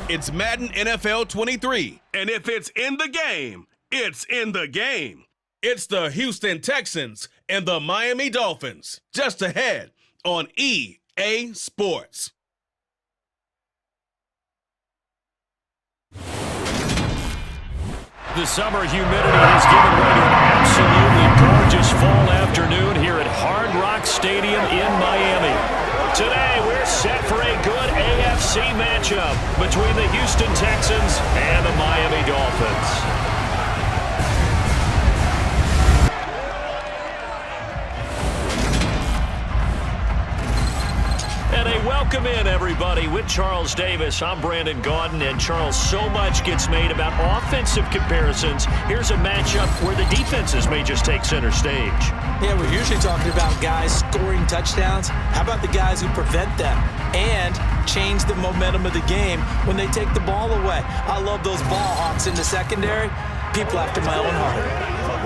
It's Madden NFL 23. And if it's in the game, it's in the game. It's the Houston Texans and the Miami Dolphins. Just ahead on EA Sports. The summer humidity has given way to an absolutely gorgeous fall afternoon here at Hard Rock Stadium in Miami. Today, we're set for a good AFC matchup between the Houston Texans and the Miami Dolphins. And a welcome in, everybody, with Charles Davis. I'm Brandon Gaudin, and Charles, so much gets made about offensive comparisons. Here's a matchup where the defenses may just take center stage. Yeah, we're usually talking about guys scoring touchdowns. How about the guys who prevent them and change the momentum of the game when they take the ball away? I love those ball hawks in the secondary. People after my own heart.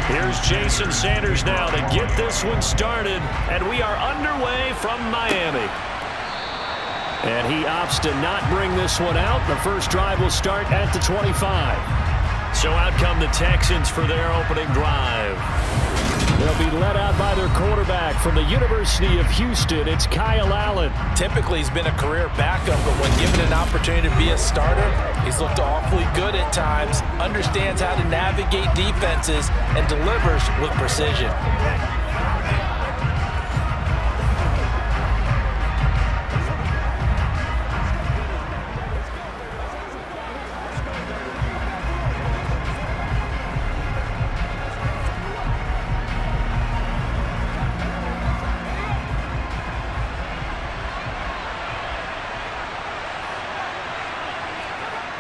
Here's Jason Sanders now to get this one started, and we are underway from Miami. And he opts to not bring this one out. The first drive will start at the 25. So out come the Texans for their opening drive. They'll be led out by their quarterback from the University of Houston. It's Kyle Allen. Typically, he's been a career backup, but when given an opportunity to be a starter, he's looked awfully good at times, understands how to navigate defenses, and delivers with precision.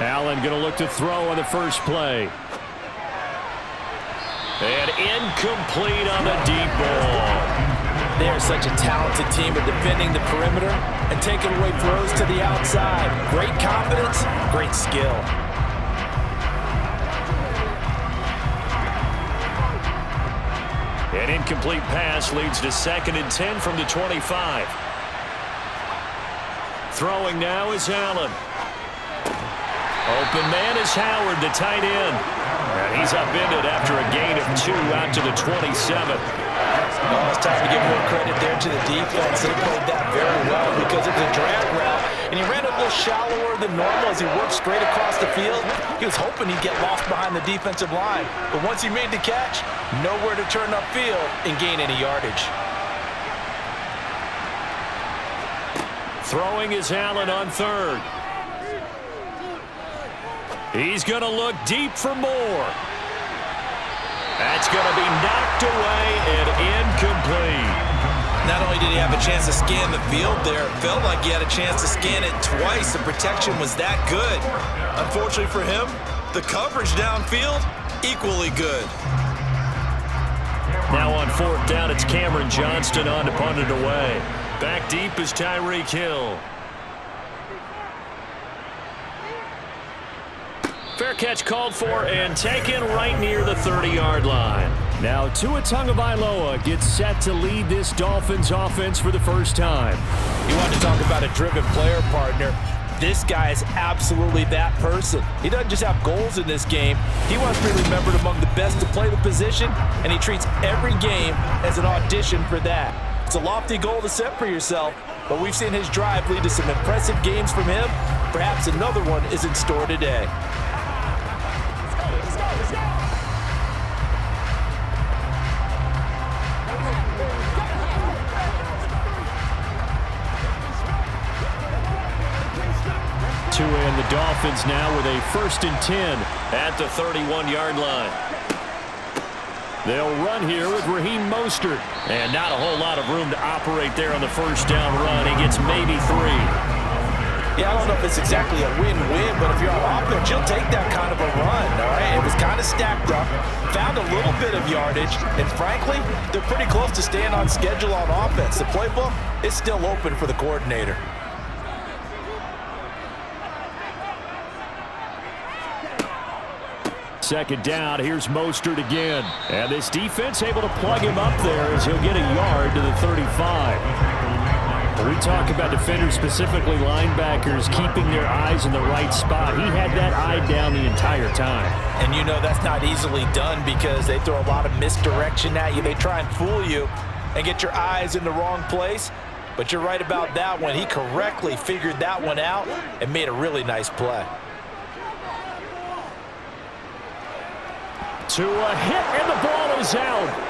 Allen going to look to throw on the first play. And incomplete on the deep ball. They are such a talented team at defending the perimeter and taking away throws to the outside. Great confidence, great skill. An incomplete pass leads to 2nd and 10 from the 25. Throwing now is Allen. Open man is Howard, the tight end. And he's upended after a gain of 2 out to the 27. Oh, it's time to give more credit there to the defense. They played that very well because it was a drag route, and he ran a little shallower than normal as he worked straight across the field. He was hoping he'd get lost behind the defensive line, but once he made the catch, nowhere to turn upfield and gain any yardage. Throwing is Allen on 3rd. He's going to look deep for more. That's going to be knocked away and incomplete. Not only did he have a chance to scan the field there, it felt like he had a chance to scan it twice. The protection was that good. Unfortunately for him, the coverage downfield, equally good. Now on 4th down, it's Cameron Johnston on to punt it away. Back deep is Tyreek Hill. Fair catch called for and taken right near the 30-yard line. Now Tua Tagovailoa gets set to lead this Dolphins offense for the first time. You want to talk about a driven player partner. This guy is absolutely that person. He doesn't just have goals in this game. He wants to be remembered among the best to play the position, and he treats every game as an audition for that. It's a lofty goal to set for yourself, but we've seen his drive lead to some impressive games from him. Perhaps another one is in store today. To end the Dolphins now with a 1st and 10 at the 31-yard line. They'll run here with Raheem Mostert. And not a whole lot of room to operate there on the first down run. He gets maybe 3. Yeah, I don't know if it's exactly a win-win, but if you're on offense, you'll take that kind of a run, all right? It was kind of stacked up, found a little bit of yardage, and frankly, they're pretty close to staying on schedule on offense. The playbook is still open for the coordinator. Second down, here's Mostert again. And this defense able to plug him up there as he'll get a yard to the 35. We talk about defenders, specifically linebackers, keeping their eyes in the right spot. He had that eye down the entire time. And you know that's not easily done because they throw a lot of misdirection at you. They try and fool you and get your eyes in the wrong place. But you're right about that one. He correctly figured that one out and made a really nice play. To a hit, and the ball is out.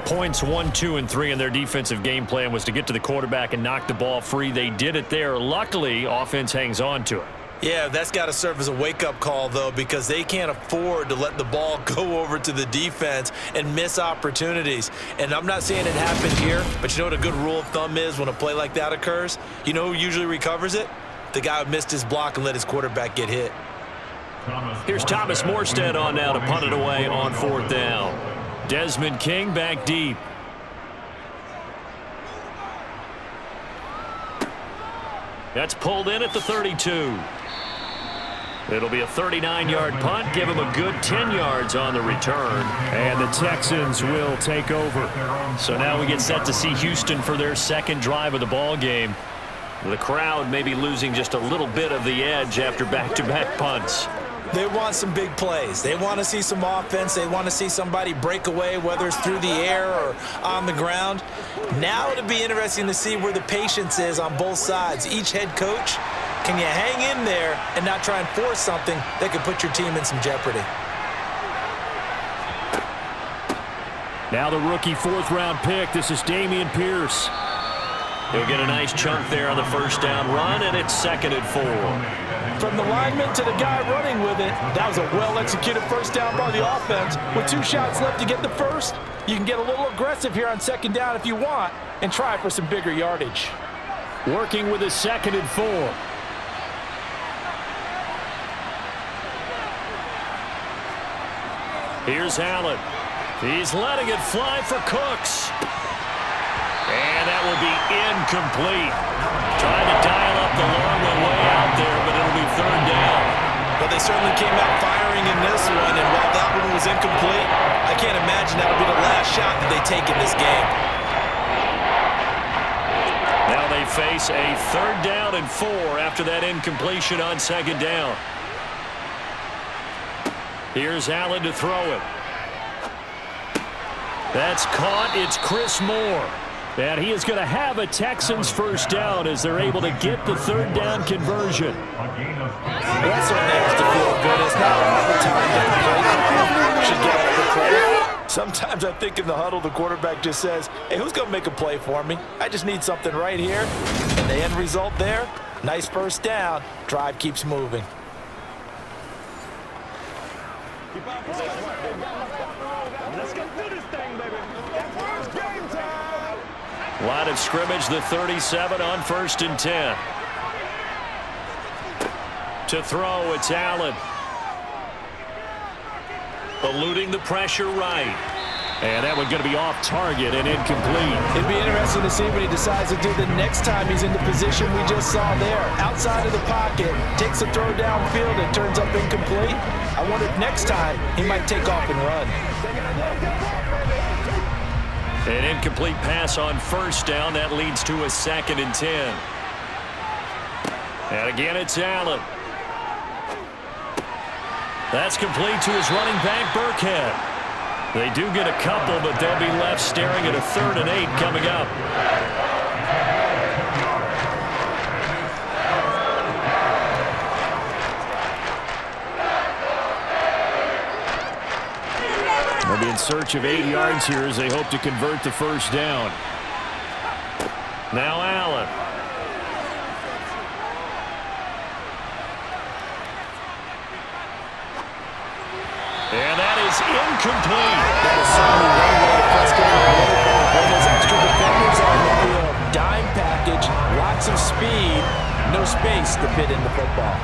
Points 1, 2, and 3 in their defensive game plan was to get to the quarterback and knock the ball free. They did it there. Luckily, offense hangs on to it. Yeah, that's got to serve as a wake-up call, though, because they can't afford to let the ball go over to the defense and miss opportunities. And I'm not saying it happened here, but you know what a good rule of thumb is when a play like that occurs? You know who usually recovers it? The guy who missed his block and let his quarterback get hit. Here's Thomas Morstead on now to punt it away on 4th down. Desmond King back deep. That's pulled in at the 32. It'll be a 39-yard punt. Give him a good 10 yards on the return. And the Texans will take over. So now we get set to see Houston for their second drive of the ball game. The crowd may be losing just a little bit of the edge after back-to-back punts. They want some big plays. They want to see some offense. They want to see somebody break away, whether it's through the air or on the ground. Now it'll be interesting to see where the patience is on both sides. Each head coach, can you hang in there and not try and force something that could put your team in some jeopardy? Now the rookie 4th-round pick. This is Dameon Pierce. He'll get a nice chunk there on the first down run, and it's 2nd and 4. From the lineman to the guy running with it, that was a well-executed first down by the offense. With 2 shots left to get the first, you can get a little aggressive here on 2nd down if you want and try for some bigger yardage. Working with his 2nd and 4. Here's Allen. He's letting it fly for Cooks. And that will be incomplete. Trying to dial up the long one way out there, but it'll be 3rd down. But they certainly came out firing in this one, and while that one was incomplete, I can't imagine that'll be the last shot that they take in this game. Now they face a 3rd down and 4 after that incompletion on 2nd down. Here's Allen to throw it. That's caught. It's Chris Moore. And he is going to have a Texans first down as they're able to get the 3rd down conversion. That certainly has to feel good. It's not all the time that the play should get all the credit. Sometimes I think in the huddle, the quarterback just says, hey, who's going to make a play for me? I just need something right here. And the end result there, nice first down. Drive keeps moving. Let's go do this thing, baby. It's game time. Line of scrimmage, the 37 on 1st and 10. To throw, it's Allen. Eluding the pressure right. And that one going to be off target and incomplete. It'd be interesting to see what he decides to do the next time he's in the position we just saw there. Outside of the pocket, takes a throw downfield, and turns up incomplete. I wonder if next time he might take off and run. An incomplete pass on 1st down. That leads to a 2nd and 10. And again, it's Allen. That's complete to his running back, Burkhead. They do get a couple, but they'll be left staring at a 3rd and 8 coming up. They'll be in search of 8 yards here as they hope to convert the first down. Now Allen. And that is incomplete. That is certainly one way to press down the quarterback when there's extra defenders on the field. Dime package, lots of speed, no space to fit in the football.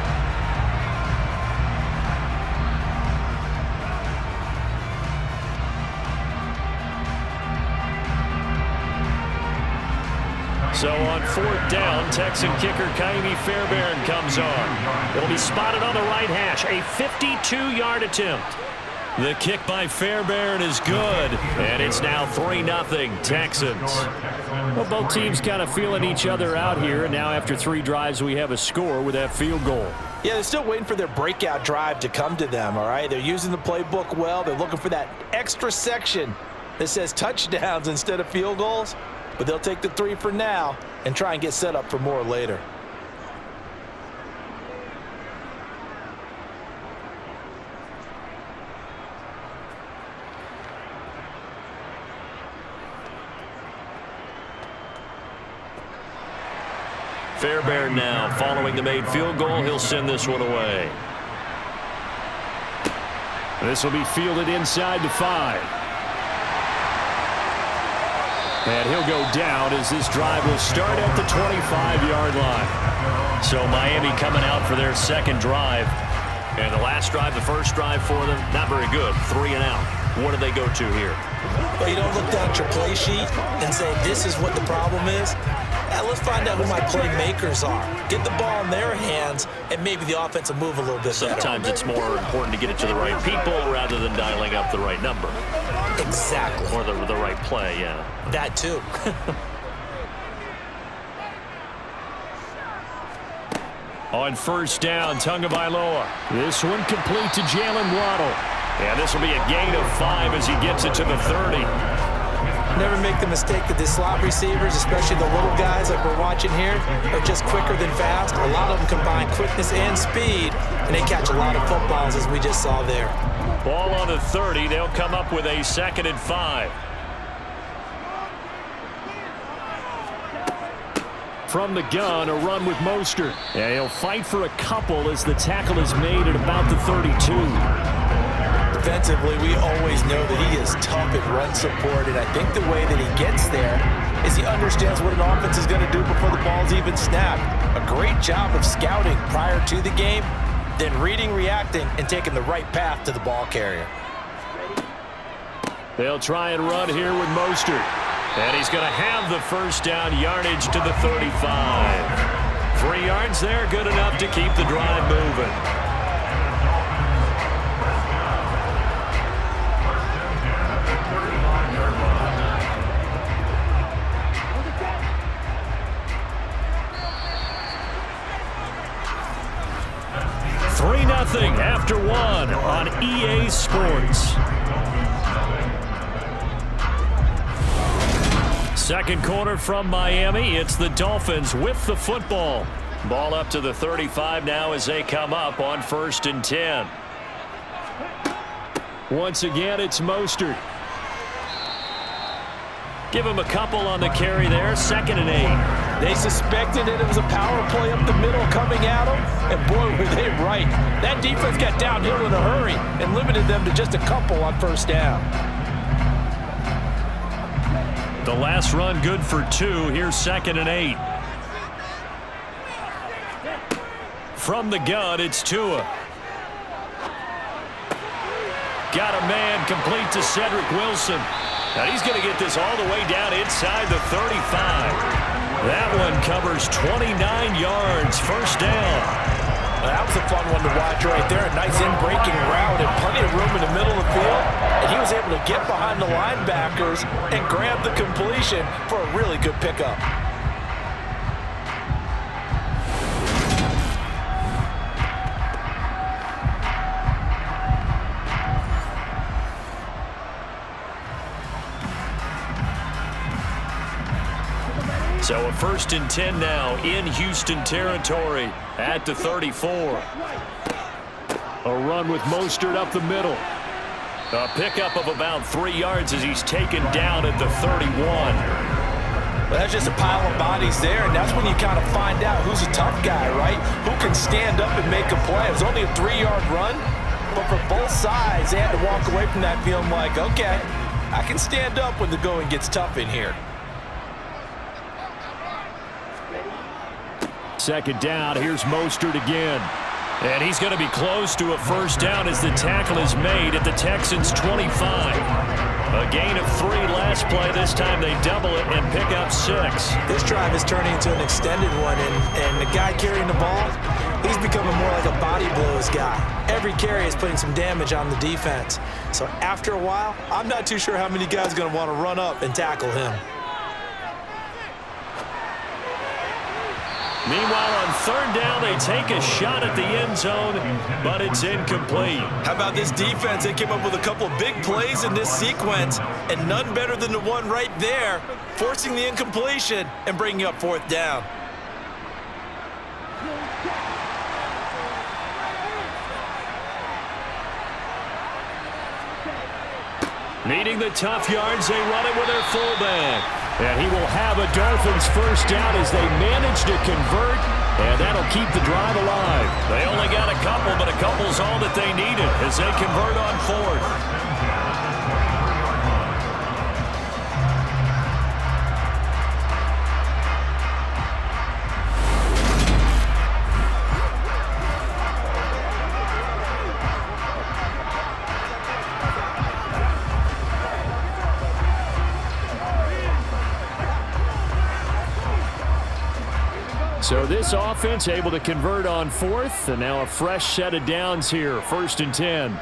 So on 4th down, Texan kicker Kaimi Fairbairn comes on. It'll be spotted on the right hash, a 52-yard attempt. The kick by Fairbairn is good, and it's now 3-0 Texans. Well, both teams kind of feeling each other out here, and now after 3 drives, we have a score with that field goal. Yeah, they're still waiting for their breakout drive to come to them, all right? They're using the playbook well. They're looking for that extra section that says touchdowns instead of field goals. But they'll take the 3 for now and try and get set up for more later. Fairbairn now following the made field goal. He'll send this one away. This will be fielded inside the 5. And he'll go down as this drive will start at the 25-yard line. So Miami coming out for their second drive. And the last drive, the first drive for them, not very good. 3 and out. What do they go to here? Well, you don't look down at your play sheet and say, this is what the problem is. Yeah, let's find out who my playmakers are. Get the ball in their hands, and maybe the offense will move a little bit better. Sometimes it's more important to get it to the right people rather than dialing up the right number. Exactly. Or the right play, yeah. That too. On 1st down, Tagovailoa. This one complete to Jalen Waddle. And this will be a gain of 5 as he gets it to the 30. Never make the mistake that the slot receivers, especially the little guys like we're watching here, are just quicker than fast. A lot of them combine quickness and speed, and they catch a lot of footballs, as we just saw there. Ball on the 30. They'll come up with a 2nd and 5. From the gun, a run with Mostert. And he'll fight for a couple as the tackle is made at about the 32. Defensively, we always know that he is tough at run support, and I think the way that he gets there is he understands what an offense is going to do before the ball's even snapped. A great job of scouting prior to the game, then reading, reacting, and taking the right path to the ball carrier. They'll try and run here with Mostert. And he's going to have the first down, yardage to the 35. 3 yards there, good enough to keep the drive moving. Nothing after 1 on EA Sports. Second quarter from Miami. It's the Dolphins with the football. Ball up to the 35 now as they come up on 1st and 10. Once again, it's Mostert. Give him a couple on the carry there. 2nd and 8. They suspected that it was a power play up the middle coming at them, and boy, were they right. That defense got downhill in a hurry and limited them to just a couple on 1st down. The last run good for 2. Here's 2nd and 8. From the gun, it's Tua. Got a man complete to Cedric Wilson. And he's going to get this all the way down inside the 35. That one covers 29 yards. 1st down. That was a fun one to watch right there. A nice in-breaking route and plenty of room in the middle of the field. And he was able to get behind the linebackers and grab the completion for a really good pickup. So a 1st and 10 now in Houston territory at the 34. A run with Mostert up the middle. A pickup of about 3 yards as he's taken down at the 31. Well, that's just a pile of bodies there, and that's when you kind of find out who's a tough guy, right? Who can stand up and make a play. It was only a 3-yard run, but for both sides, they had to walk away from that feeling like, okay, I can stand up when the going gets tough in here. Second down, here's Mostert again. And he's going to be close to a first down as the tackle is made at the Texans' 25. A gain of 3 last play. This time they double it and pick up 6. This drive is turning into an extended one, and the guy carrying the ball, he's becoming more like a body blows guy. Every carry is putting some damage on the defense. So after a while, I'm not too sure how many guys are going to want to run up and tackle him. Meanwhile, on third down, they take a shot at the end zone, but it's incomplete. How about this defense? They came up with a couple of big plays in this sequence, and none better than the one right there, forcing the incompletion and bringing up fourth down. Needing the tough yards, they run it with their fullback. And he will have a Dolphins first down as they manage to convert, and that'll keep the drive alive. They only got a couple, but a couple's all that they needed as they convert on fourth. So this offense able to convert on fourth, and now a fresh set of downs here, 1st and 10.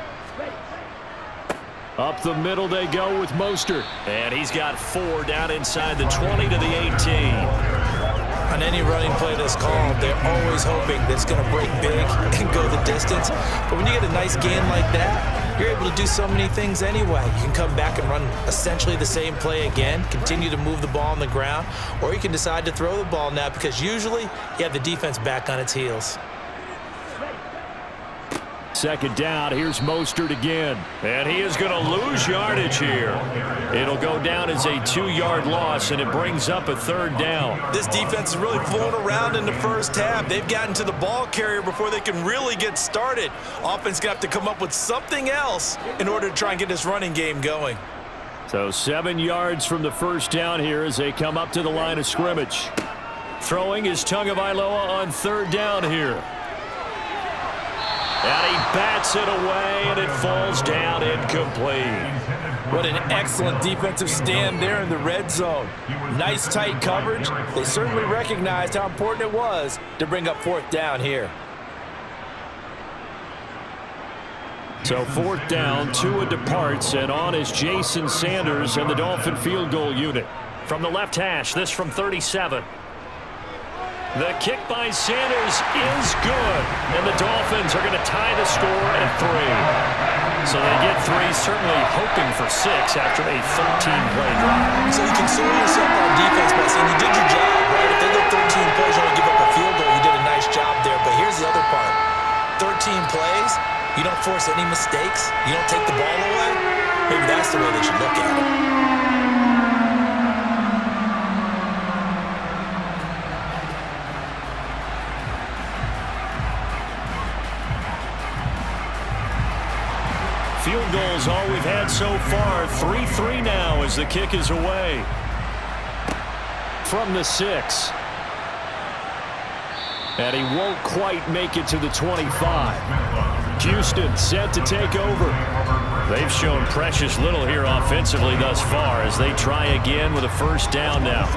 Up the middle they go with Mostert. And he's got 4 down inside the 20 to the 18. On any running play that's called, they're always hoping that it's going to break big and go the distance. But when you get a nice gain like that, you're able to do so many things anyway. You can come back and run essentially the same play again, continue to move the ball on the ground, or you can decide to throw the ball now because usually you have the defense back on its heels. Second down, here's Mostert again. And he is going to lose yardage here. It'll go down as a 2-yard loss, and it brings up a 3rd down. This defense is really flown around in the first half. They've gotten to the ball carrier before they can really get started. Offense got to come up with something else in order to try and get this running game going. So 7 yards from the first down here as they come up to the line of scrimmage. Throwing is Tagovailoa on 3rd down here. And he bats it away, and it falls down incomplete. What an excellent defensive stand there in the red zone. Nice tight coverage. They certainly recognized how important it was to bring up 4th down here. So 4th down, Tua departs, and on is Jason Sanders and the Dolphin field goal unit. From the left hash, this from 37. The kick by Sanders is good, and the Dolphins are going to tie the score at 3. So they get 3, certainly hoping for 6 after a 13-play drive. So you console yourself on defense by saying you did your job, right? If they go 13 plays, you only give up a field goal, you did a nice job there. But here's the other part. 13 plays, you don't force any mistakes, you don't take the ball away. Maybe that's the way they should look at it. Field goals all we've had so far. 3-3 now as the kick is away. From the 6. And he won't quite make it to the 25. Houston set to take over. They've shown precious little here offensively thus far as they try again with a first down now.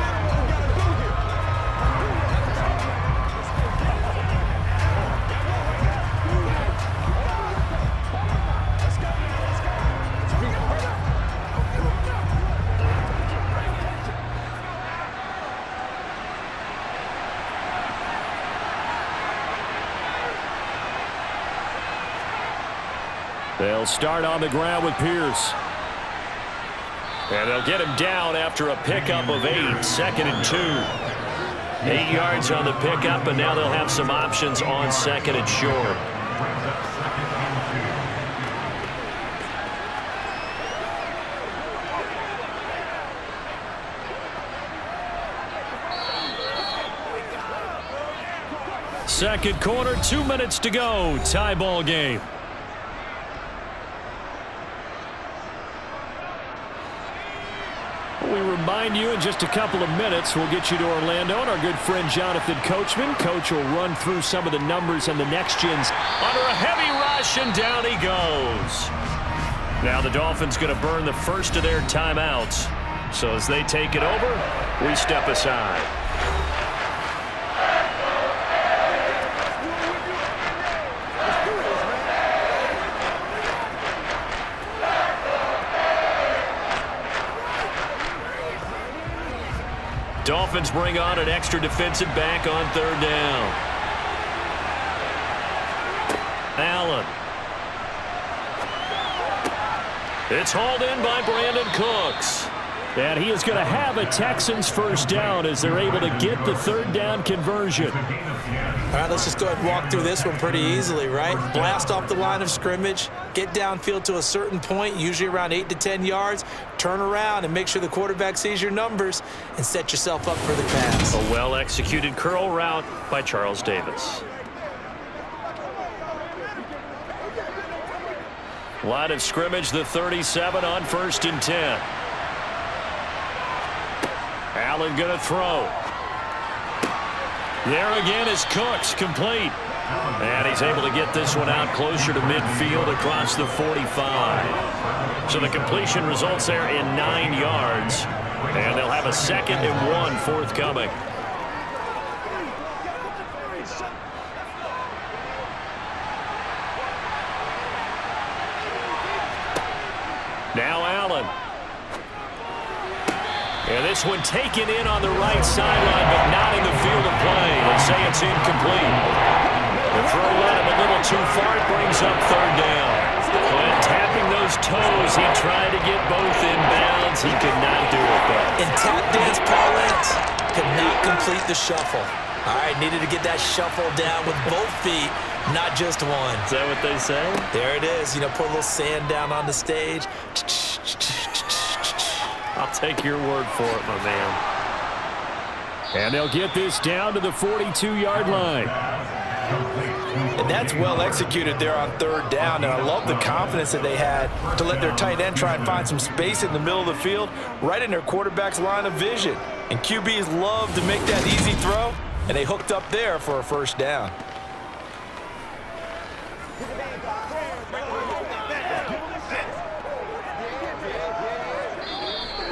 They'll start on the ground with Pierce. And they'll get him down after a pickup of 8, 2nd and 2. 8 yards on the pickup, and now they'll have some options on 2nd and short. Second quarter, 2 minutes to go. Tie ball game. We remind you in just a couple of minutes, we'll get you to Orlando and our good friend Jonathan Coachman. Coach will run through some of the numbers and the next gens under a heavy rush, and down he goes. Now the Dolphins going to burn the first of their timeouts. So as they take it over, we step aside. Dolphins bring on an extra defensive back on third down. Allen. It's hauled in by Brandon Cooks. And he is going to have a Texans first down as they're able to get the third down conversion. All right, let's just go ahead and walk through this one pretty easily, right? Blast off the line of scrimmage, get downfield to a certain point, usually around 8 to 10 yards, turn around and make sure the quarterback sees your numbers and set yourself up for the pass. A well-executed curl route by Charles Davis. Line of scrimmage, the 37 on 1st and 10. Allen going to throw. There again is Cooks, complete. And he's able to get this one out closer to midfield across the 45. So the completion results there in 9 yards. And they'll have a 2nd and 1 forthcoming. Now Allen. And this one taken in on the right sideline, but not in the field of play. They say it's incomplete. The throw led him a little too far. It brings up third down. And tapping those toes, he tried to get both in bounds. He could not do it, though. In tap dance parlance, could not complete the shuffle. All right, needed to get that shuffle down with both feet, not just one. Is that what they say? There it is. You know, put a little sand down on the stage. I'll take your word for it, my man. And they'll get this down to the 42-yard line. And that's well executed there on third down. And I love the confidence that they had to let their tight end try and find some space in the middle of the field, right in their quarterback's line of vision. And QBs love to make that easy throw, and they hooked up there for a first down.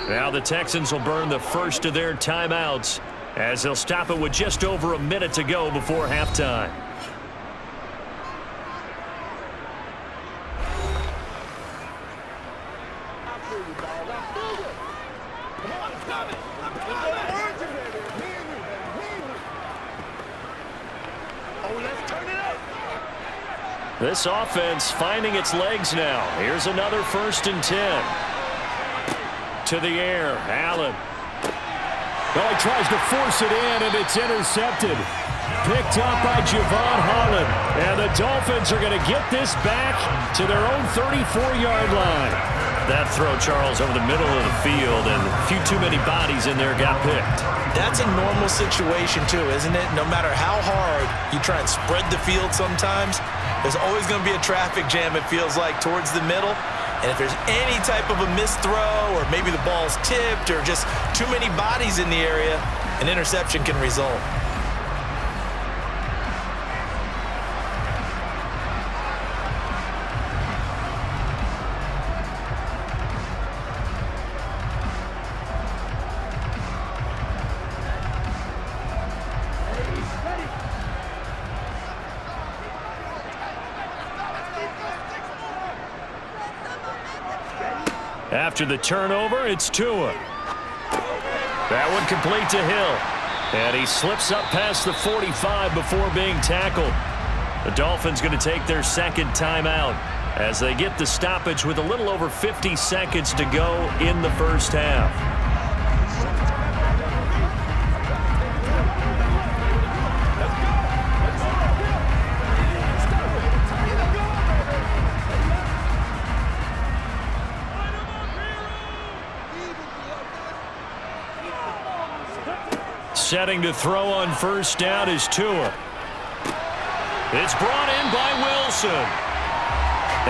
Now the Texans will burn the first of their timeouts as they'll stop it with just over a minute to go before halftime. This offense finding its legs now. Here's another 1st and 10. To the air, Allen. Well, he tries to force it in, and it's intercepted. Picked up by Javon Holland. And the Dolphins are going to get this back to their own 34-yard line. That throw, Charles, over the middle of the field, and a few too many bodies in there got picked. That's a normal situation, too, isn't it? No matter how hard you try and spread the field sometimes, there's always going to be a traffic jam, it feels like, towards the middle. And if there's any type of a missed throw, or maybe the ball's tipped, or just too many bodies in the area, an interception can result. After the turnover, it's Tua. That one complete to Hill. And he slips up past the 45 before being tackled. The Dolphins going to take their 2nd timeout as they get the stoppage with a little over 50 seconds to go in the first half. Setting to throw on first down is Tua. It's brought in by Wilson.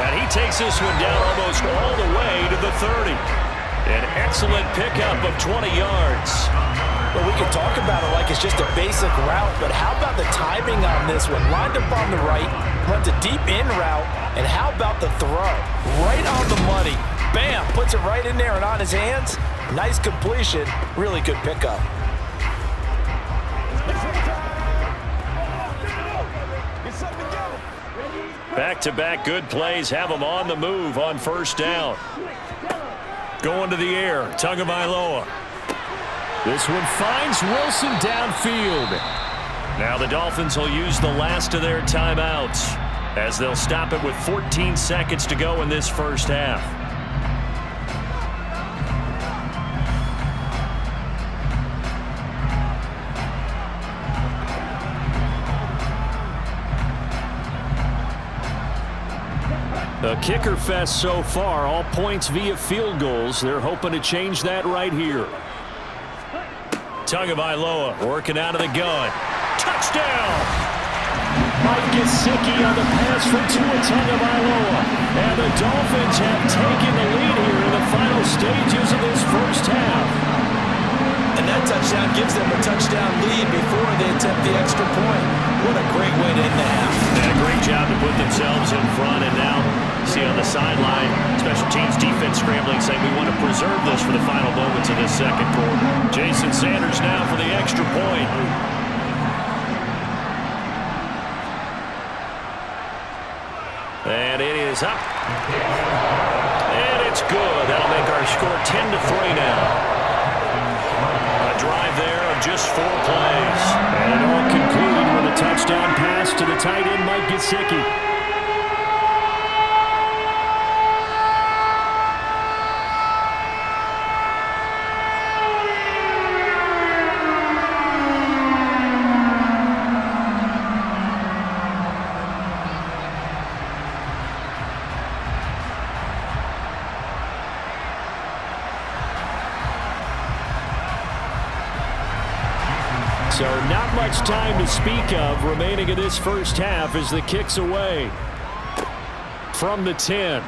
And he takes this one down almost all the way to the 30. An excellent pickup of 20 yards. Well, we can talk about it like it's just a basic route, but how about the timing on this one? Lined up on the right, runs a deep in route, and how about the throw? Right on the money. Bam, puts it right in there and on his hands. Nice completion, really good pickup. Back-to-back good plays have them on the move on first down. Going to the air, Tagovailoa. This one finds Wilson downfield. Now the Dolphins will use the last of their timeouts as they'll stop it with 14 seconds to go in this first half. A kicker fest so far, all points via field goals. They're hoping to change that right here. Tagovailoa working out of the gun. Touchdown! Mike Gesicki on the pass from Tua Tagovailoa. And the Dolphins have taken the lead here in the final stages of this first half. And that touchdown gives them a touchdown lead before they attempt the extra point. What a great way to end the half. And a great job to put themselves in front. And now, see on the sideline, special teams defense scrambling, saying we want to preserve this for the final moments of this second quarter. Jason Sanders now for the extra point. And it is up. And it's good. That'll make our score 10-3 now. A drive there of just 4 plays. And it all concluded with a touchdown pass to the tight end, Mike Gesicki. So not much time to speak of remaining in this first half as the kick's away from the 10.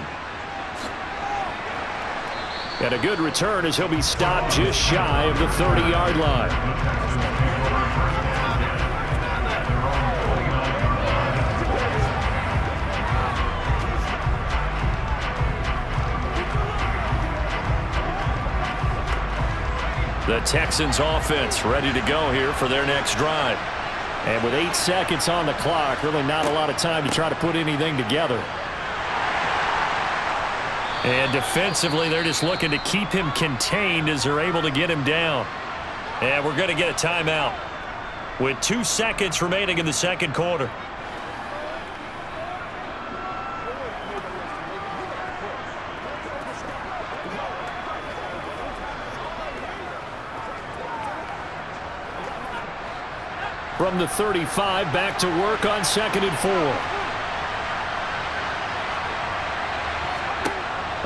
And a good return as he'll be stopped just shy of the 30-yard line. The Texans offense ready to go here for their next drive. And with 8 seconds on the clock, really not a lot of time to try to put anything together. And defensively, they're just looking to keep him contained as they're able to get him down. And we're going to get a timeout with 2 seconds remaining in the second quarter. From the 35, back to work on 2nd and 4.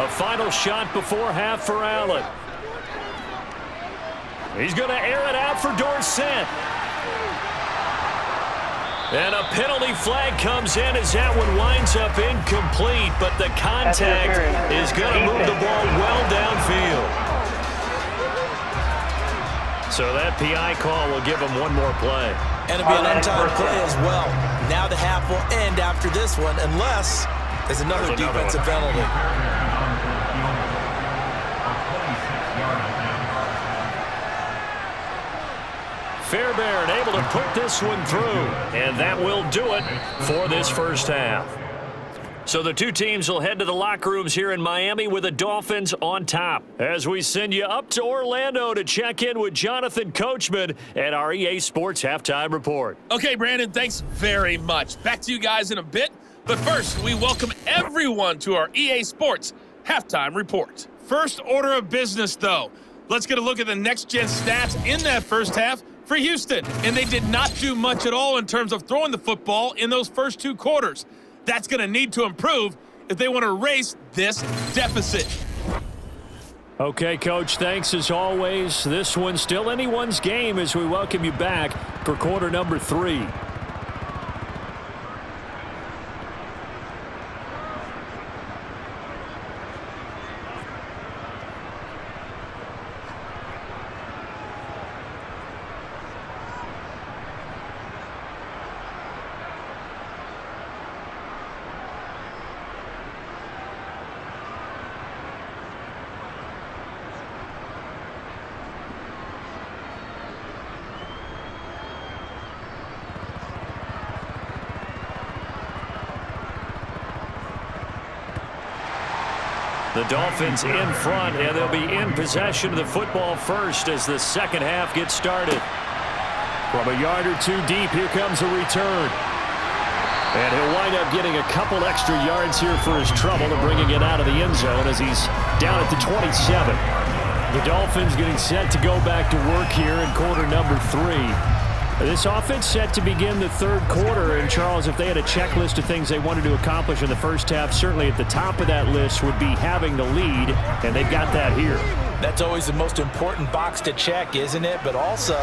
A final shot before half for Allen. He's going to air it out for Dorsett. And a penalty flag comes in as that one winds up incomplete, but the contact is going to move the ball well downfield. So that PI call will give him one more play. And it'll be an untimed play as well. Now the half will end after this one, unless there's another defensive penalty. Fairbairn able to put this one through, and that will do it for this first half. So the two teams will head to the locker rooms here in Miami with the Dolphins on top as we send you up to Orlando to check in with Jonathan Coachman and our EA Sports Halftime Report. Okay, Brandon, thanks very much. Back to you guys in a bit. But first, we welcome everyone to our EA Sports Halftime Report. First order of business, though. Let's get a look at the next-gen stats in that first half for Houston. And they did not do much at all in terms of throwing the football in those first 2 quarters. That's going to need to improve if they want to erase this deficit. Okay, Coach, thanks as always. This one's still anyone's game as we welcome you back for quarter number 3. The Dolphins in front, and they'll be in possession of the football first as the second half gets started. From a yard or two deep, here comes a return. And he'll wind up getting a couple extra yards here for his trouble and bringing it out of the end zone as he's down at the 27. The Dolphins getting set to go back to work here in quarter number 3. This offense set to begin the third quarter. And, Charles, if they had a checklist of things they wanted to accomplish in the first half, certainly at the top of that list would be having the lead, and they've got that here. That's always the most important box to check, isn't it? But also,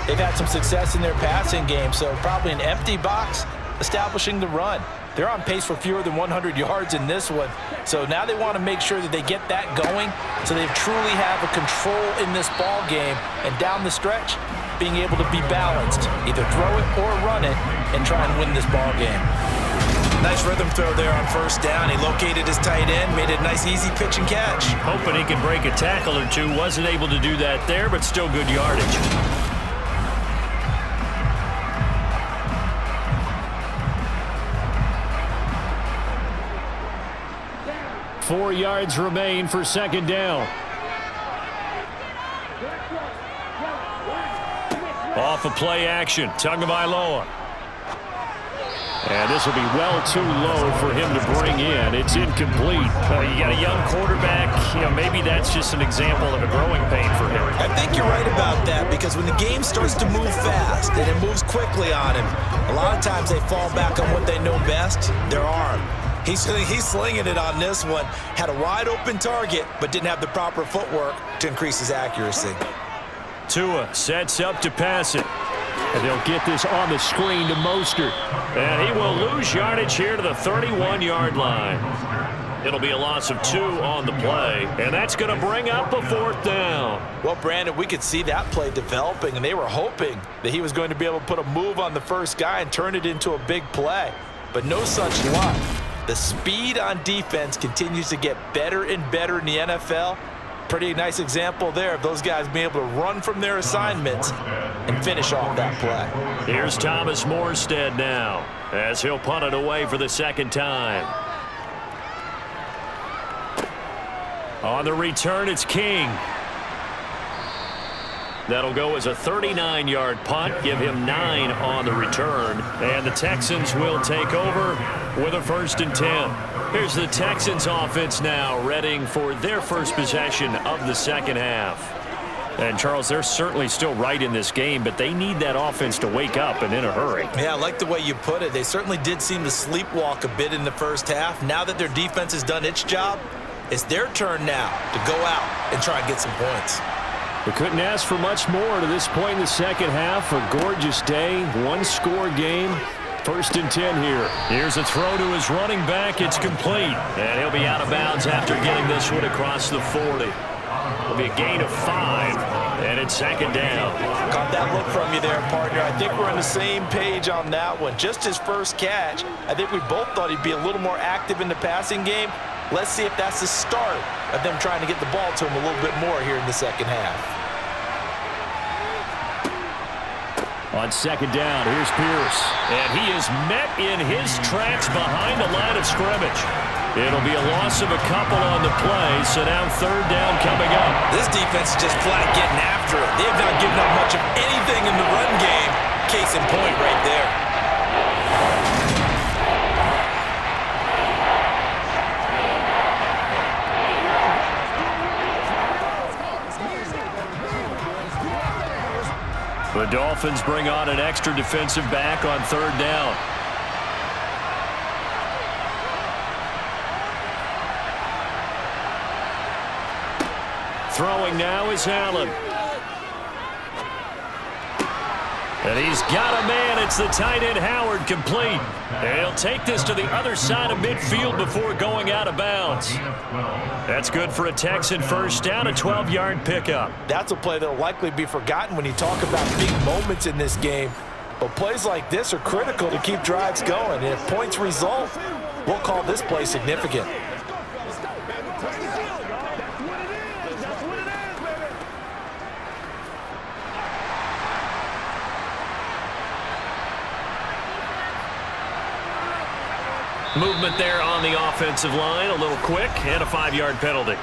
they've had some success in their passing game, so probably an empty box establishing the run. They're on pace for fewer than 100 yards in this one. So now they want to make sure that they get that going so they truly have a control in this ball game. And down the stretch, being able to be balanced. Either throw it or run it and try and win this ball game. Nice rhythm throw there on first down. He located his tight end, made it a nice easy pitch and catch. Hoping he could break a tackle or two. Wasn't able to do that there, but still good yardage. Four yards remain for second down. Off of play action, Tagovailoa. And this will be well too low for him to bring in. It's incomplete. You got a young quarterback. Maybe that's just an example of a growing pain for him. I think you're right about that because when the game starts to move fast and it moves quickly on him, a lot of times they fall back on what they know best, their arm. He's slinging it on this one. Had a wide open target, but didn't have the proper footwork to increase his accuracy. Tua sets up to pass it. And they'll get this on the screen to Mostert. And he will lose yardage here to the 31-yard line. It'll be a loss of 2 on the play. And that's going to bring up a fourth down. Well, Brandon, we could see that play developing, and they were hoping that he was going to be able to put a move on the first guy and turn it into a big play. But no such luck. The speed on defense continues to get better and better in the NFL. Pretty nice example there of those guys being able to run from their assignments and finish off that play. Here's Thomas Morstead now as he'll punt it away for the second time. On the return, it's King. That'll go as a 39-yard punt, give him 9 on the return. And the Texans will take over with a 1st and 10. Here's the Texans offense now, readying for their first possession of the second half. And, Charles, they're certainly still right in this game, but they need that offense to wake up and in a hurry. Yeah, I like the way you put it. They certainly did seem to sleepwalk a bit in the first half. Now that their defense has done its job, it's their turn now to go out and try and get some points. We couldn't ask for much more to this point in the second half. A gorgeous day, one-score game. 1st and 10 here. Here's a throw to his running back. It's complete. And he'll be out of bounds after getting this one across the 40. It'll be a gain of 5, and it's second down. Caught that look from you there, partner. I think we're on the same page on that one. Just his first catch. I think we both thought he'd be a little more active in the passing game. Let's see if that's the start of them trying to get the ball to him a little bit more here in the second half. On second down, here's Pierce. And he is met in his tracks behind the line of scrimmage. It'll be a loss of a couple on the play, so now 3rd down coming up. This defense is just flat getting after it. They have not given up much of anything in the run game. Case in point right there. The Dolphins bring on an extra defensive back on 3rd down. Throwing now is Allen. And he's got a man. It's the tight end Howard, complete. And he'll take this to the other side of midfield before going out of bounds. That's good for a Texan first down, a 12-yard pickup. That's a play that will likely be forgotten when you talk about big moments in this game. But plays like this are critical to keep drives going. And if points result, we'll call this play significant. Movement there on the offense. offensive line, a little quick, and a 5-yard penalty.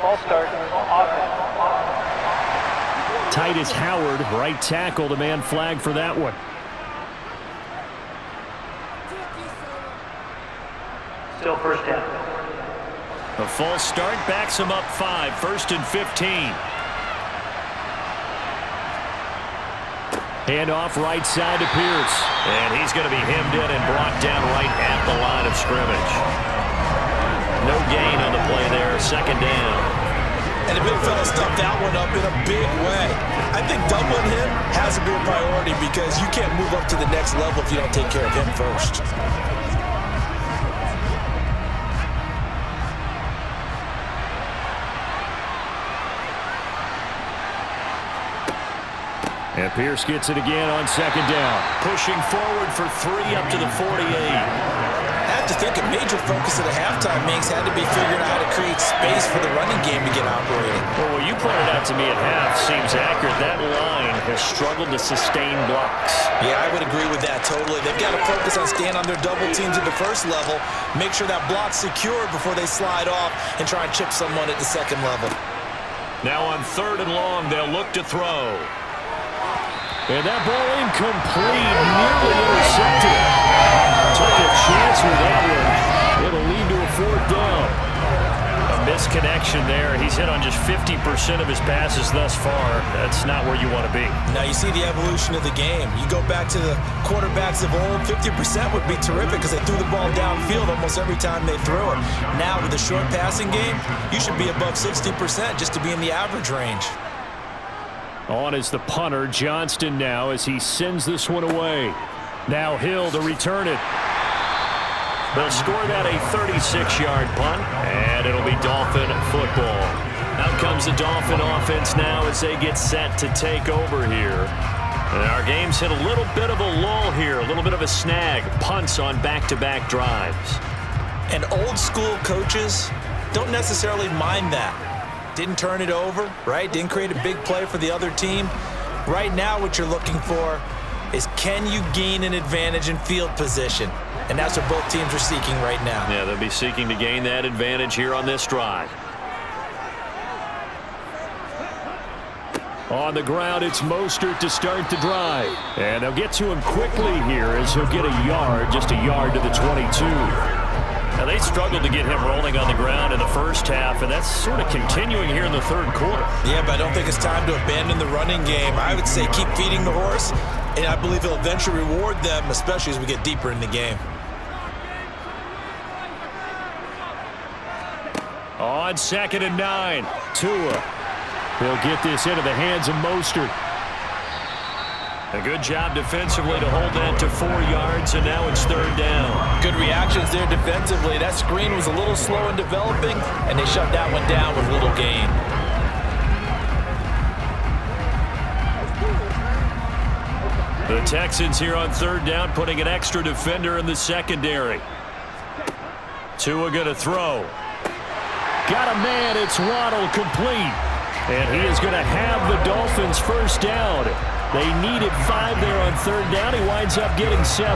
Ball start, offense. Titus Howard, right tackle, the man flag for that one. Still first down. A false start backs him up 5, 1st and 15. Handoff right side to Pierce. And he's going to be hemmed in and brought down right at the line of scrimmage. No gain on the play there, 2nd down. And the big fella stuffed that one up in a big way. I think doubling him has to be a priority because you can't move up to the next level if you don't take care of him first. And Pierce gets it again on 2nd down. Pushing forward for 3 up to the 48. I have to think a major focus of the halftime Minks had to be figuring out how to create space for the running game to get operating. Well, what you pointed out to me at half seems accurate. That line has struggled to sustain blocks. Yeah, I would agree with that totally. They've got to focus on staying on their double teams at the first level, make sure that block's secure before they slide off and try and chip someone at the second level. Now on 3rd and long, they'll look to throw. And that ball incomplete, nearly intercepted. Took a chance with that one. It'll lead to a 4th down. A misconnection there. He's hit on just 50% of his passes thus far. That's not where you want to be. Now you see the evolution of the game. You go back to the quarterbacks of old, 50% would be terrific because they threw the ball downfield almost every time they threw it. Now with the short passing game, you should be above 60% just to be in the average range. On is the punter, Johnston now, as he sends this one away. Now Hill to return it. They'll score that a 36-yard punt, and it'll be Dolphin football. Out comes the Dolphin offense now as they get set to take over here. And our game's hit a little bit of a lull here, a little bit of a snag. Punts on back-to-back drives. And old school coaches don't necessarily mind that. Didn't turn it over, right? Didn't create a big play for the other team. Right now what you're looking for is can you gain an advantage in field position? And that's what both teams are seeking right now. Yeah, they'll be seeking to gain that advantage here on this drive. On the ground, it's Mostert to start the drive. And they'll get to him quickly here as he'll get a yard, just a yard to the 22. Now, they struggled to get him rolling on the ground in the first half, and that's sort of continuing here in the 3rd quarter. Yeah, but I don't think it's time to abandon the running game. I would say keep feeding the horse, and I believe he'll eventually reward them, especially as we get deeper in the game. On 2nd and 9, Tua. He'll get this into the hands of Mostert. A good job defensively to hold that to 4 yards, and now it's 3rd down. Good reactions there defensively. That screen was a little slow in developing, and they shut that one down with little gain. The Texans here on 3rd down, putting an extra defender in the secondary. Tua going to throw. Got a man, it's Waddle, complete. And he is going to have the Dolphins 1st down. They needed 5 there on 3rd down. He winds up getting 7.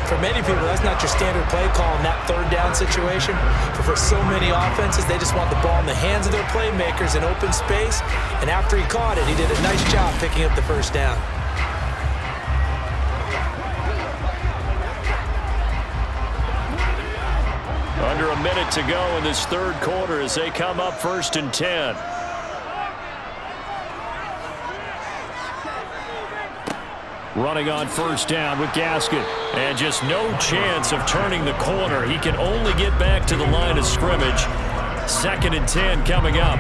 For many people, that's not your standard play call in that 3rd down situation. But for so many offenses, they just want the ball in the hands of their playmakers in open space. And after he caught it, he did a nice job picking up the 1st down. Under a minute to go in this 3rd quarter as they come up 1st and 10. Running on 1st down with Gaskin. And just no chance of turning the corner. He can only get back to the line of scrimmage. 2nd and 10 coming up.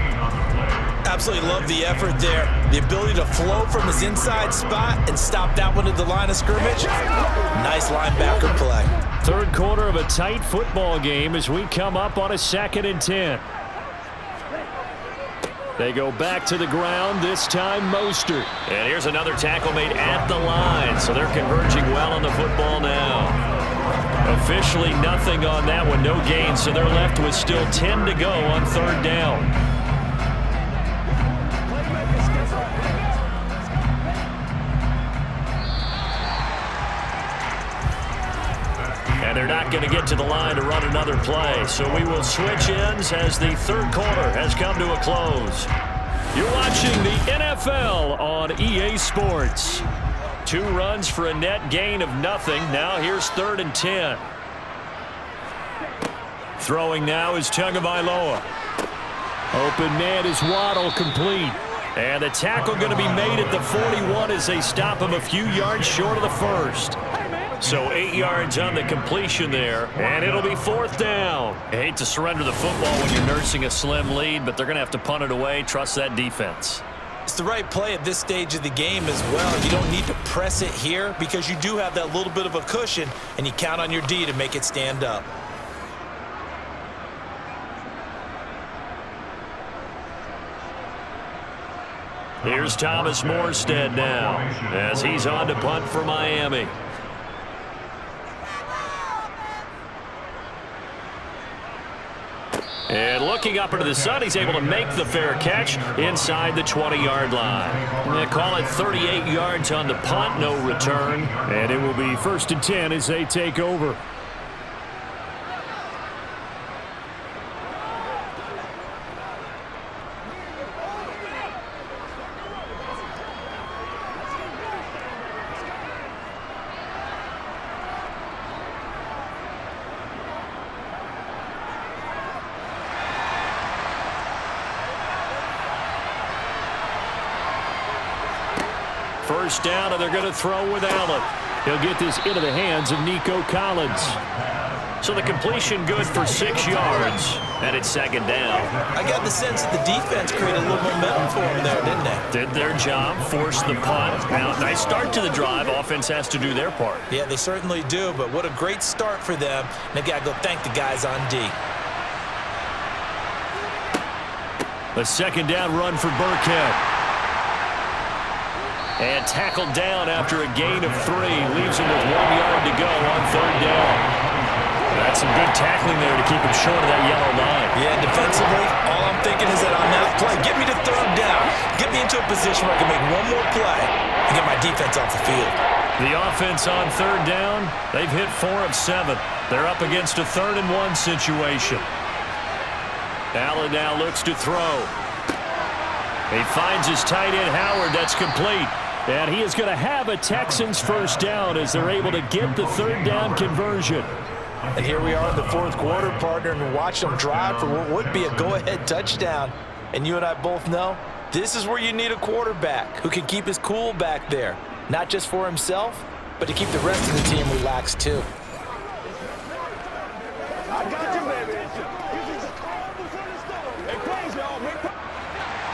Absolutely love the effort there. The ability to flow from his inside spot and stop that one at the line of scrimmage. Nice linebacker play. 3rd quarter of a tight football game as we come up on a 2nd and 10. They go back to the ground, this time Mostert. And here's another tackle made at the line, so they're converging well on the football now. Officially nothing on that one, no gain, so they're left with still 10 to go on 3rd down. And they're not going to get to the line to run another play. So we will switch ends as the third quarter has come to a close. You're watching the NFL on EA Sports. 2 runs for a net gain of nothing. Now here's 3rd and 10. Throwing now is Tagovailoa. Open man is Waddle, complete. And the tackle going to be made at the 41 as they stop him a few yards short of the first. So 8 yards on the completion there, and it'll be 4th down. I hate to surrender the football when you're nursing a slim lead, but they're going to have to punt it away. Trust that defense. It's the right play at this stage of the game as well. You don't need to press it here because you do have that little bit of a cushion, and you count on your D to make it stand up. Here's Thomas Morstead now as he's on to punt for Miami. And looking up into the sun, he's able to make the fair catch inside the 20-yard line. They call it 38 yards on the punt, no return. And it will be 1st and 10 as they take over. First down, and they're going to throw with Allen. He'll get this into the hands of Nico Collins. So the completion good for 6 yards, and it's 2nd down. I got the sense that the defense created a little momentum for them there, didn't they? Did their job, forced the punt. Now, nice start to the drive. Offense has to do their part. Yeah, they certainly do, but what a great start for them. And they've got to go thank the guys on D. The 2nd down run for Burkhead. And tackled down after a gain of 3. Leaves him with 1 yard to go on 3rd down. That's some good tackling there to keep him short of that yellow line. Yeah, defensively, all I'm thinking is that on that play, get me to 3rd down. Get me into a position where I can make one more play and get my defense off the field. The offense on 3rd down, they've hit 4 of 7. They're up against a 3rd and 1 situation. Allen now looks to throw. He finds his tight end, Howard. That's complete. And he is going to have a Texans 1st down as they're able to get the 3rd down conversion. And here we are in the 4th quarter, partner, and watch them drive for what would be a go-ahead touchdown. And you and I both know this is where you need a quarterback who can keep his cool back there, not just for himself, but to keep the rest of the team relaxed too. I got you, baby.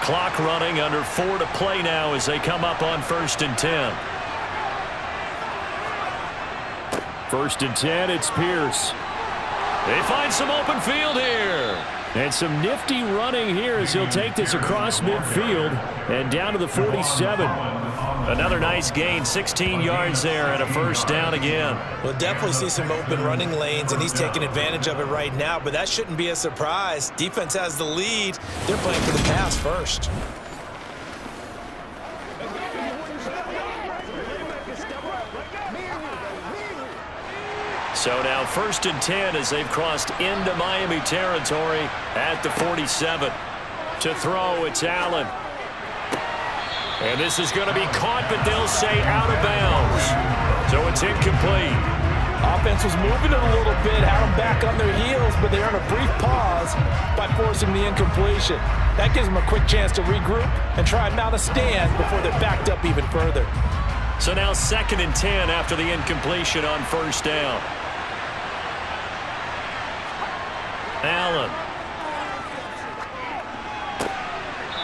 Clock running, under 4 to play now as they come up on 1st and 10. 1st and 10, it's Pierce. They find some open field here. And some nifty running here as he'll take this across midfield and down to the 47. Another nice gain, 16 yards there and a 1st down again. We'll definitely see some open running lanes, and he's taking advantage of it right now, but that shouldn't be a surprise. Defense has the lead. They're playing for the pass first. So now 1st and 10 as they've crossed into Miami territory at the 47. To throw, it's Allen. And this is going to be caught, but they'll say out of bounds. So it's incomplete. Offense was moving it a little bit, had them back on their heels, but they earned a brief pause by forcing the incompletion. That gives them a quick chance to regroup and try and mount a stand before they're backed up even further. So now 2nd and 10 after the incompletion on 1st down. Allen.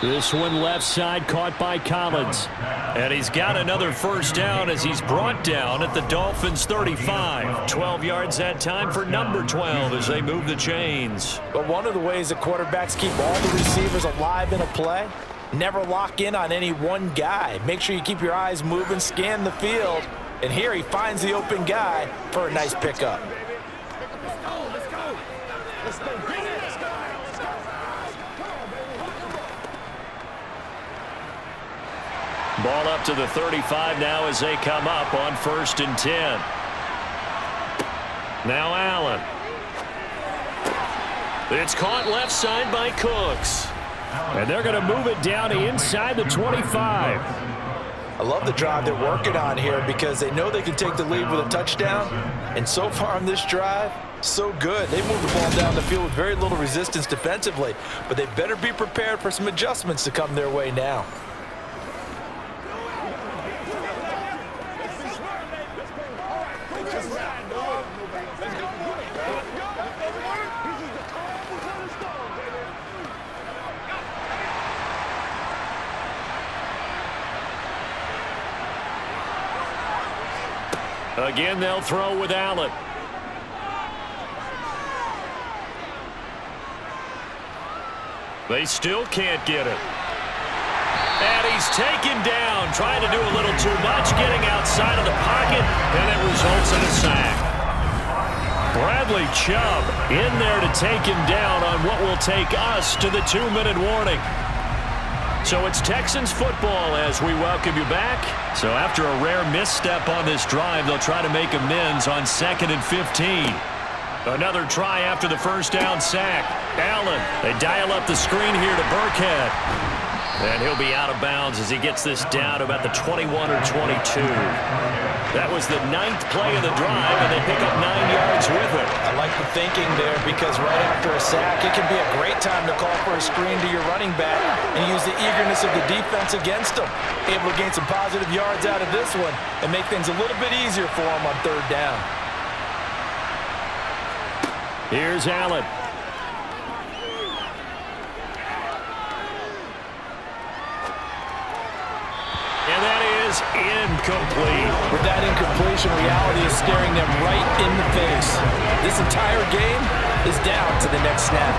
This one left side caught by Collins. And he's got another 1st down as he's brought down at the Dolphins 35. 12 yards that time for number 12 as they move the chains. But one of the ways that quarterbacks keep all the receivers alive in a play, never lock in on any one guy. Make sure you keep your eyes moving, scan the field. And here he finds the open guy for a nice pickup. Ball up to the 35 now as they come up on 1st and 10. Now Allen. It's caught left side by Cooks. And they're going to move it down inside the 25. I love the drive they're working on here because they know they can take the lead with a touchdown. And so far on this drive, so good. They moved the ball down the field with very little resistance defensively. But they better be prepared for some adjustments to come their way now. Again, they'll throw with Allen. They still can't get it. And he's taken down, trying to do a little too much, getting outside of the pocket, and it results in a sack. Bradley Chubb in there to take him down on what will take us to the 2-minute warning. So it's Texans football as we welcome you back. So after a rare misstep on this drive, they'll try to make amends on 2nd and 15. Another try after the first down sack. Allen, they dial up the screen here to Burkhead. And he'll be out of bounds as he gets this down to about the 21 or 22. That was the 9th play of the drive, and they pick up 9 yards with it. I like the thinking there because right after a sack, it can be a great time to call for a screen to your running back and use the eagerness of the defense against them. Able to gain some positive yards out of this one and make things a little bit easier for them on 3rd down. Here's Allen. And that is incomplete. With that incompletion, reality is staring them right in the face. This entire game is down to the next snap.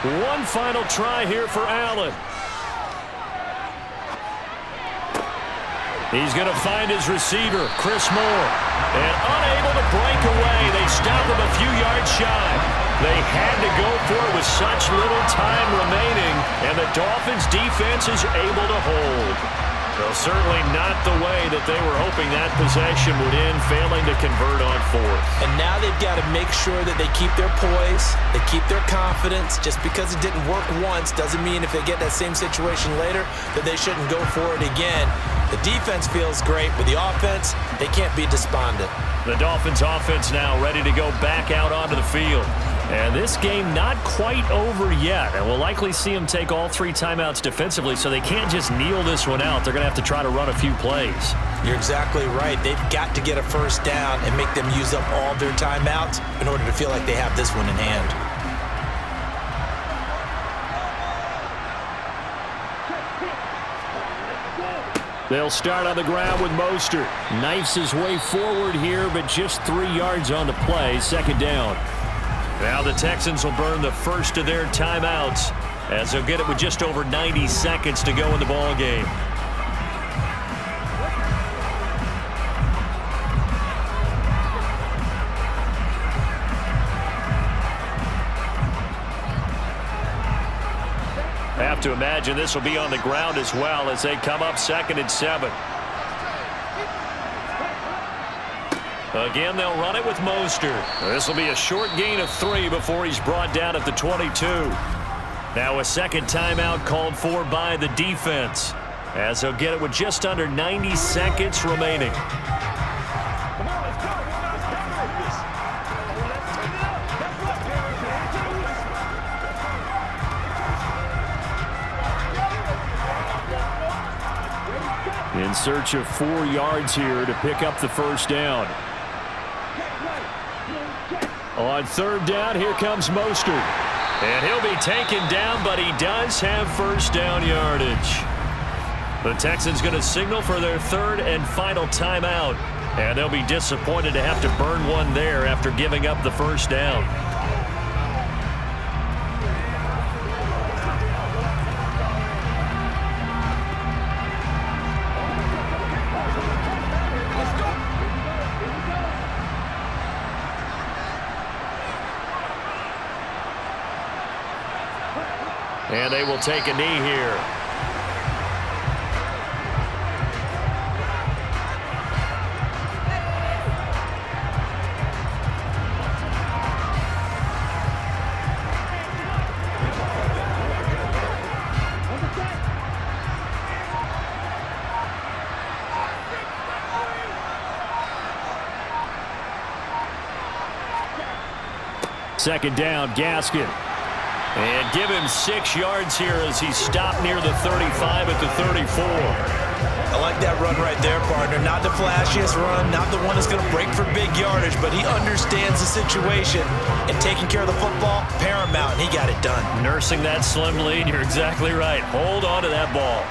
One final try here for Allen. He's going to find his receiver, Chris Moore. And unable to break away, they stop him a few yards shy. They had to go for it with such little time remaining, and the Dolphins' defense is able to hold. Well, certainly not the way that they were hoping that possession would end, failing to convert on 4th. And now they've got to make sure that they keep their poise, they keep their confidence. Just because it didn't work once doesn't mean if they get that same situation later that they shouldn't go for it again. The defense feels great, but the offense, they can't be despondent. The Dolphins offense now ready to go back out onto the field. And this game not quite over yet. And we'll likely see them take all 3 timeouts defensively, so they can't just kneel this one out. They're going to have to try to run a few plays. You're exactly right. They've got to get a first down and make them use up all their timeouts in order to feel like they have this one in hand. They'll start on the ground with Mostert. Knifes his way forward here, but just 3 yards on the play. 2nd down. Now the Texans will burn the first of their timeouts as they'll get it with just over 90 seconds to go in the ball game. I have to imagine this will be on the ground as well as they come up 2nd and 7. Again, they'll run it with Mostert. This will be a short gain of 3 before he's brought down at the 22. Now a second timeout called for by the defense as they'll get it with just under 90 seconds remaining. In search of 4 yards here to pick up the first down. On 3rd down, here comes Mostert. And he'll be taken down, but he does have first down yardage. The Texans going to signal for their 3rd and final timeout. And they'll be disappointed to have to burn one there after giving up the first down. And they will take a knee here. Second down, Gaskin. And give him 6 yards here as he stopped near the 35 at the 34. I like that run right there, partner. Not the flashiest run, not the one that's going to break for big yardage, but he understands the situation, and taking care of the football, paramount, and he got it done. Nursing that slim lead, you're exactly right. Hold on to that ball.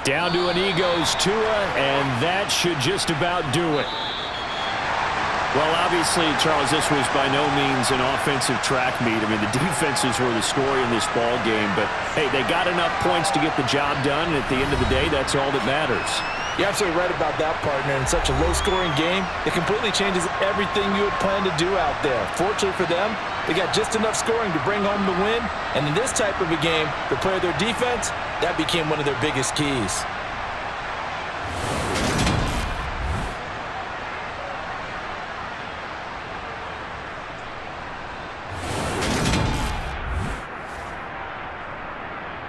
Down to a knee goes Tua, and that should just about do it. Well, obviously, Charles, this was by no means an offensive track meet. I mean, the defenses were the story in this ball game, but, hey, they got enough points to get the job done, and at the end of the day, that's all that matters. You're absolutely right about that, partner. In such a low-scoring game, it completely changes everything you had planned to do out there. Fortunately for them, they got just enough scoring to bring home the win, and in this type of a game, to play their defense, that became one of their biggest keys.